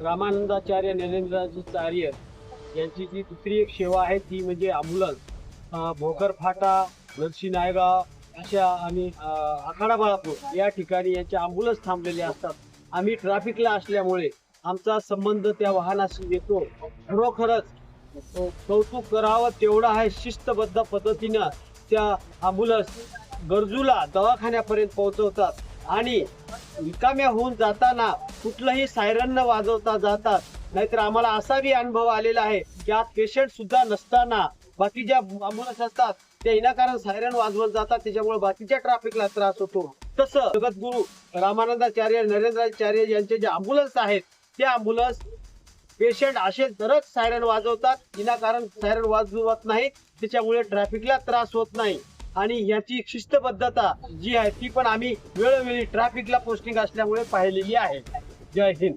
रामानंदाचार्य नरेंद्राचार्य यांची जी दुसरी एक सेवा आहे ती म्हणजे ॲम्ब्युलन्स. भोकर फाटा, नरसी नायगाव अशा आणि आखाडा बाळापूर या ठिकाणी यांचे ॲम्ब्युलन्स थांबलेले असतात. आम्ही ट्रॅफिकला असल्यामुळे आमचा संबंध त्या वाहनाशी येतो. खरोखरच कौतुक करावं तेवढं आहे. शिस्तबद्ध पद्धतीनं त्या ॲम्ब्युलन्स गरजूला दवाखान्यापर्यंत पोहोचवतात आणि रिकाम्या होऊन जाताना कुठलंही सायरन न वाजवता जातात. नाहीतर आम्हाला असा बी अनुभव आलेला आहे की आज पेशंट सुद्धा नसताना बाकीच्या ॲम्ब्युलन्स असतात त्या विनाकारण सायरन वाजवत जातात, त्याच्यामुळे बाकीच्या ट्रॅफिकला त्रास होतो. तसं जगद्गुरू रामानंदाचार्य नरेंद्राचार्य यांचे जे ॲम्ब्युलन्स आहेत ते ॲम्ब्युलन्स पेशंट असे तरच सायरन वाजवतात, विनाकारण सायरन वाजवत नाहीत, त्याच्यामुळे ट्रॅफिकला त्रास होत नाही. आणि याची शिस्तबद्धता जी आहे ती पण आम्ही वेळोवेळी ट्रॅफिकला पोस्टिंग असल्यामुळे पाहिलेली आहे. जय हिंद.